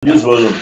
This volume.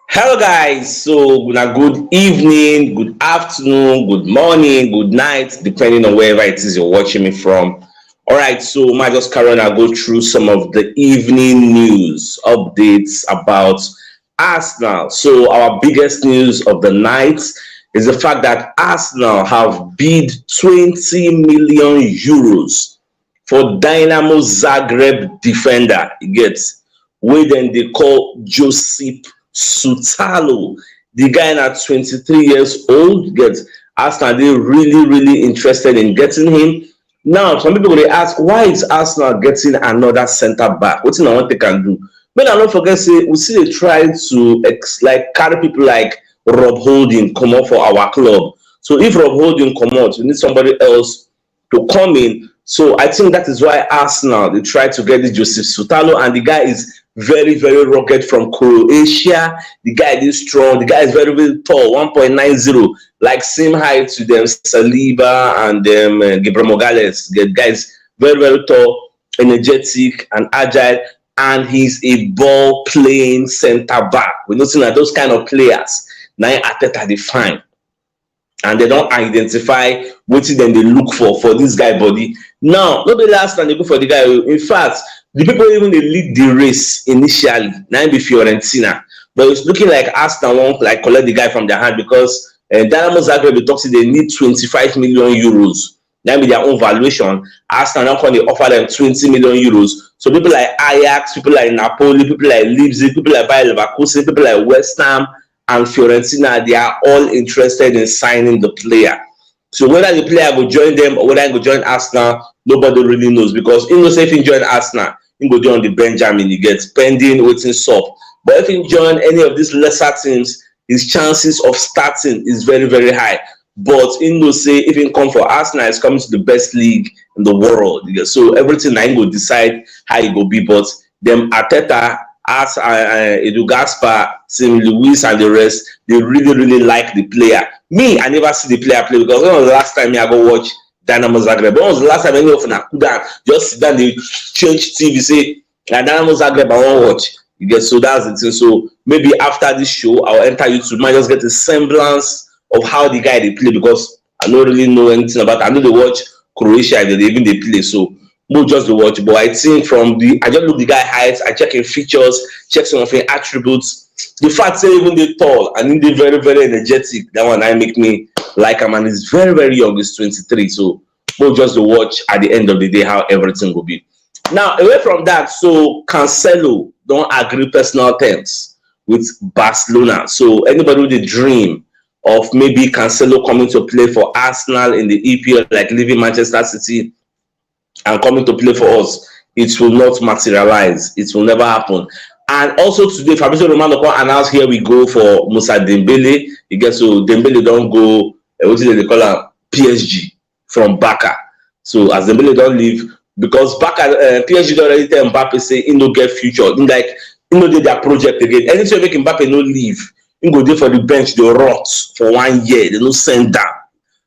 Hello guys, so good evening, good afternoon, good morning, good night, depending on wherever it is you're watching me from. All right, so might just carry on and go through some of the evening news updates about Arsenal. So our biggest news of the night is the fact that Arsenal have bid 20 million euros for Dynamo Zagreb defender. It gets wey dem dey call Josip Sutalo. The guy na 23 years old. Get Arsenal dey really interested in getting him. Now some people dey ask, why is Arsenal getting another centre back? Wetin I wan take am do? Make I no forget say we still dey try to like carry people like Rob Holding comot for our club. So if Rob Holding comot, we need somebody else to come in. So I think that is why Arsenal they try to get this Joseph Sutalo, and the guy is very rugged from Croatia. The guy is strong. The guy is very tall, 1.90, like same height to them Saliba and them Gabriel Mogales. The guy is very tall, energetic and agile, and he's a ball playing centre back. We're not seeing that those kind of players. Now Arteta they find, and they don't identify what then they look for this guy body. Now, not the last time they go for the guy. In fact, the people even they lead the race initially. Now be Fiorentina, but it's looking like Arsenal won't like collect the guy from their hand because Dynamo Zagreb talks they need 25 million euros. That be their own valuation. Arsenal now they offer them 20 million euros. So people like Ajax, people like Napoli, people like Leipzig, people like Bayer Leverkusen, people like West Ham and Fiorentina, they are all interested in signing the player. So whether the player will join them or whether he will join Arsenal, nobody really knows, because he knows if he join Arsenal, he will join the Benjamin, he gets pending waiting sub. But if he join any of these lesser teams, his chances of starting is very high. But he knows say if he come for Arsenal, he's coming to the best league in the world. So everything I will decide how it will be. But them Arteta, as Edu Gaspar, Tim Lewis, and the rest, they really like the player. Me, I never see the player play, because when was the last time I go watch Dynamo Zagreb? When was the last time any of them could just sit down, they change TV, say Dynamo Zagreb I want to watch? You get, so that's the thing. So maybe after this show, I'll enter YouTube, might just get a semblance of how the guy they play, because I don't really know anything about it. I know they watch Croatia, they play, so we'll just watch. But I think I just look the guy height, I check his features, check some of his attributes. The fact say even they tall and they very energetic, that one I make me like him, and he's very young, he's 23. So we'll just watch at the end of the day how everything will be. Now away from that, so Cancelo don't agree personal terms with Barcelona. So anybody with a dream of maybe Cancelo coming to play for Arsenal in the EPL, like leaving Manchester City and coming to play for us, it will not materialize. It will never happen. And also today, Fabrizio Romano announced here we go for Moussa Dembele. You get, so Dembele don't go, what do they call him, PSG from Barca. So as Dembele don't leave, because Barca, PSG don't already tell Mbappe say he no get future. In like he no did their project again. Anytime make Mbappe no leave, he go there for the bench, they rot for 1 year, they no send down.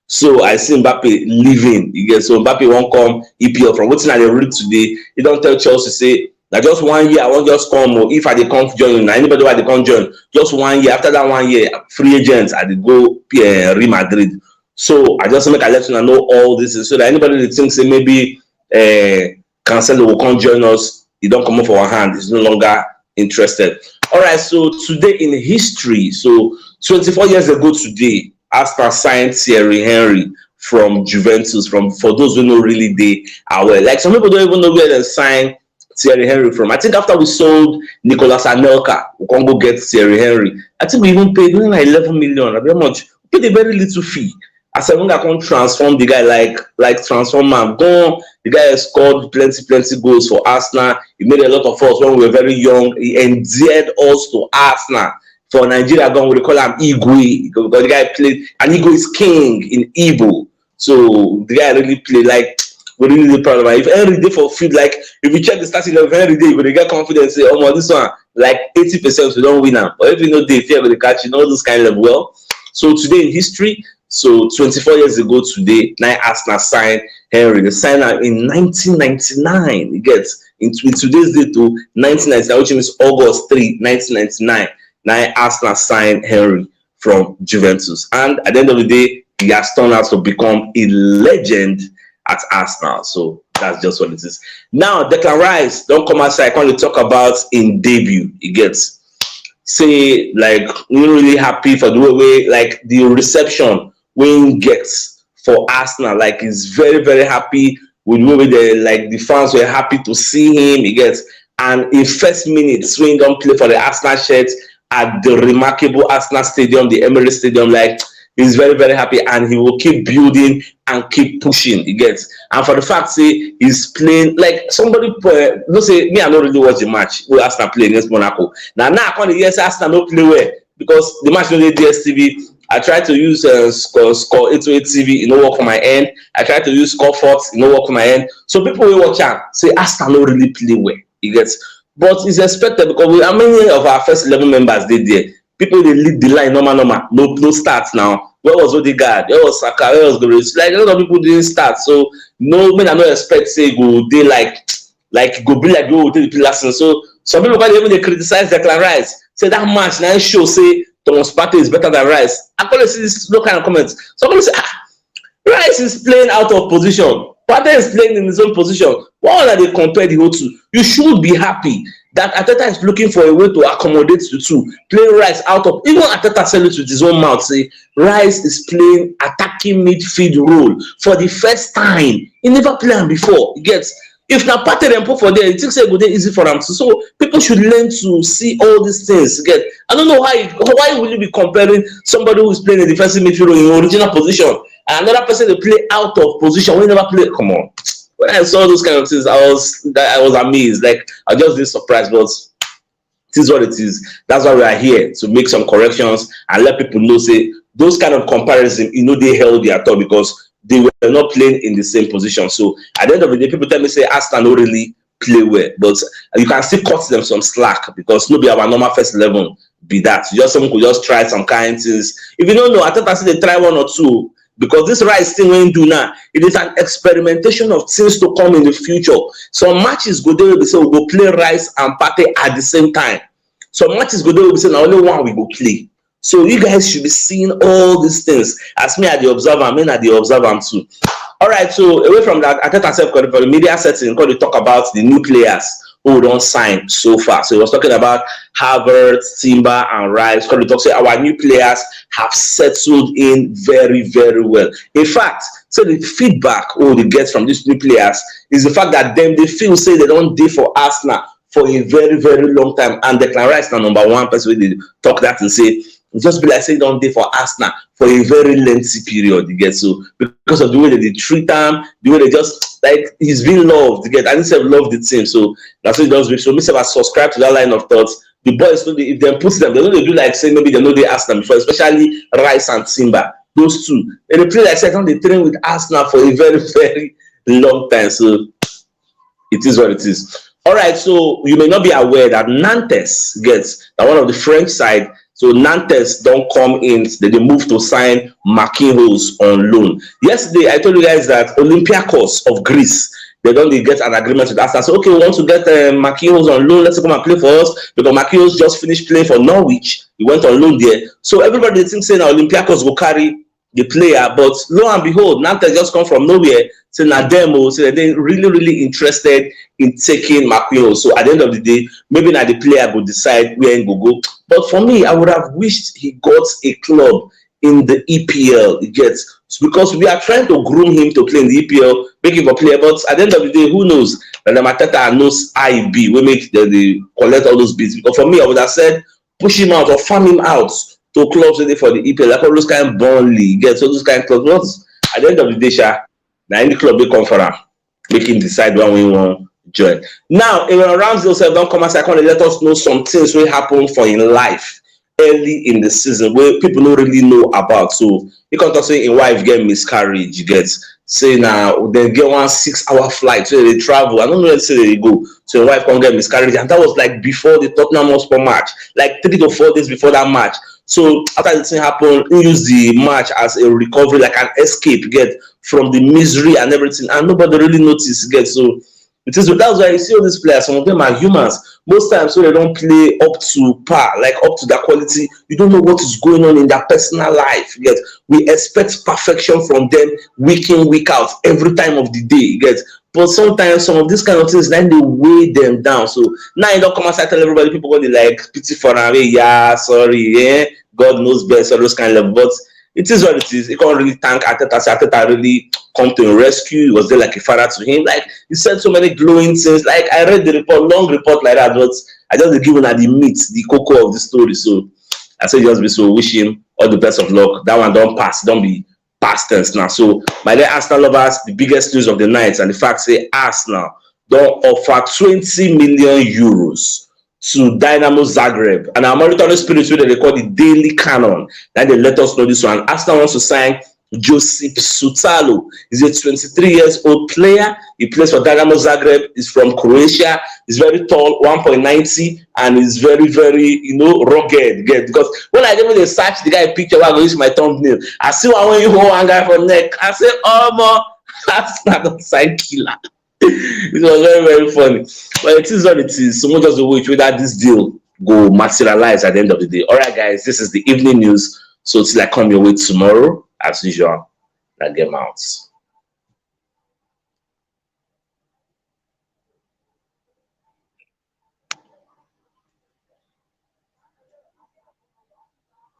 So I see Mbappe leaving. You get, so Mbappe won't come EPL from what's I read today. He don't tell Chelsea say that just 1 year I won't just come, or if I they come join, anybody why they come join, just 1 year. After that 1 year, free agents I they go Real Madrid. So I just make a let you know all this, so that anybody that thinks say maybe Cancelo will come join us, he don't come up for our hand, he's no longer interested. All right, so today in history, so 24 years ago today, Arsenal signed Thierry Henry from Juventus. For those who know really they are well. Like some people don't even know where they signed Thierry Henry from. I think after we sold Nicolas Anelka, we can go get Thierry Henry. I think we even paid like 11 million. How much? We paid a very little fee. As I can transform the guy like transform man. Gone. The guy has scored plenty goals for Arsenal. He made a lot of us when we were very young. He endeared us to Arsenal. For Nigeria, we call him Igwe, because the guy played, and Igwe is king in Igbo. So the guy really played like, we're really proud of him. If Henry did for field, like if you check the starting of Henry Day, you get confidence, say, oh, this one, like 80% we don't win now. But if you know they fear with the catch, you know this kind of well. So today in history, So 24 years ago today, now Arsenal signed Henry. They signed him in 1999. You get in today's date to 1999, which means August 3, 1999. Now Arsenal signed Henry from Juventus. And at the end of the day, he has turned out to become a legend at Arsenal. So that's just what it is. Now, Declan Rice, don't come outside. I want to talk about in debut. He gets say like we're really happy for the way like the reception Wayne gets for Arsenal. Like he's very, very happy with the way the fans were happy to see him. He gets and in first minutes when don't play for the Arsenal shirt at the remarkable Arsenal Stadium, the Emirates Stadium, like he's very, very happy and he will keep building and keep pushing. He gets and for the fact say he's playing like somebody don't say me I don't really watch the match where Arsenal play against Monaco. Now I can't hear Arsenal not play well because the match no dey DSTV. I tried to use score 828 TV, it no work for my end. I tried to use score Fox, it no work for my end. So people will watch am say Arsenal no really play well. He gets but it's expected because how many of our first 11 members did there? People they lead the line normal, no starts now. Where was Odegaard? Where was Saka? Where was Goretzka? Like a lot of people didn't start. So no men I no expect say go they like go be like go take the last season. So some people can't even they criticize Declan Rice. Say that match now show say Thomas Partey is better than Rice. I call see this no kind of comments. So I'm going to say Rice is playing out of position. Partey is playing in his own position. Why are they compare the whole two? You should be happy that Arteta is looking for a way to accommodate the two. Playing Rice out of even Arteta said it with his own mouth. Say Rice is playing attacking midfield role for the first time. He never played before. He gets if now Partey them put for there, it takes a good day easy for them. So people should learn to see all these things. Get I don't know why will you be comparing somebody who is playing a defensive midfield in original position and another person to play out of position when never play. Come on. When I saw those kind of things, I was amazed. Like I just did surprised, but it is what it is. That's why we are here to make some corrections and let people know. Say those kind of comparison, they healthy at all because they were not playing in the same position. So at the end of the day, people tell me say Arsenal don't really play well, but you can still cut them some slack because nobody our normal first 11 be that. Just someone could just try some kind of things. If you don't know, I thought I said they try one or two. Because this Rice thing when you do now, it is an experimentation of things to come in the future. Some matches go there, we say we go play Rice and Partey at the same time. Some matches go there, we say now only one we go play. So you guys should be seeing all these things. As me at the observer, me at the observer too. All right, so away from that, I thought myself for the media setting, going to talk about the new players who don't sign so far. So he was talking about Havertz, Timber, and Rice. Going to talk say our new players have settled in very, very well. In fact, so the feedback they get from these new players is the fact that they feel say they don't do for Arsenal for a very, very long time. And Declan Rice now number one person they talk that and say just be like saying don't do for Arsenal for a very lengthy period. You get so because of the way that they treat him, the way they just like he's being loved. You get I didn't say love the team, so that's what it does. So me say I subscribe to that line of thoughts. The boys know if they put them, they know they do like say maybe they know they ask them before, especially Rice and Timber. Those two. And they play like second, they train with Arsenal for a very, very long time. So it is what it is. All right, so you may not be aware that Nantes gets that one of the French side. So Nantes don't come in, they move to sign Marquinhos on loan. Yesterday, I told you guys that Olympiacos of Greece, they don't get an agreement with Arsenal. So, okay, we want to get Marquinhos on loan. Let's come and play for us. Because Marquinhos just finished playing for Norwich. He went on loan there. So everybody thinks saying Olympiacos will carry the player. But lo and behold, Nantes just come from nowhere. So now demo, so they're really, really interested in taking Marquinhos. So at the end of the day, maybe now the player will decide where he will go. But for me, I would have wished he got a club in the EPL. It gets because we are trying to groom him to play in the EPL, make him a player. But at the end of the day, who knows? And the Mateta knows IB. We make the collect all those bids. Because for me, I would have said push him out or farm him out to clubs ready for the EPL. Like all those kind of Burnley, get all those kind of clubs. At the end of the day, now any club they come for him, make him decide when we want join. Now, Aaron Ramsey don't come and say, let us know some things will happen for in life early in the season where people don't really know about. So you can talk say in wife get miscarriage, you get say now they get 1 6-hour flight, so they travel. I don't know where say they go. So your wife can't get miscarriage, and that was like before the Tottenham Hotspur match, like 3 to 4 days before that match. So after the thing happened, he used the match as a recovery, like an escape, get from the misery and everything, and nobody really noticed, get. So it is that's why you see all these players, some of them are humans. Most times when they don't play up to par, like up to their quality, you don't know what is going on in their personal life. Get we expect perfection from them week in, week out, every time of the day, get. But sometimes some of these kind of things then they weigh them down. So now you don't come outside tell everybody, people go they like pity for them, yeah, sorry, yeah, God knows best, all those kind of, but it is what it is. You can't really thank Ateta. So Ateta really come to rescue. He was there like a father to him. Like he said so many glowing things. Like I read the report, long report like that, but I just given at the meat, the cocoa of the story. So I say just be so wish him all the best of luck. That one don't pass, don't be past tense now. So my dear Arsenal lovers, the biggest news of the night and the fact say Arsenal don't offer 20 million euros to Dynamo Zagreb, and our monitoring spirit where they call the Daily Canon. That they let us know this one. Arsenal wants to sign Josip Sutalo. He's a 23 years old player. He plays for Dynamo Zagreb. He's from Croatia. He's very tall, 1.90, and he's very, very, rugged. Because when I give the search the guy picture, I go use my thumbnail. I see one when you hold one guy for neck. I say, oh man, that's not a side killer. It was very, very funny. But it is what it is. So much just wait whether this deal go materialize at the end of the day. All right, guys, this is the evening news. So till I come your way tomorrow, as usual, I get out.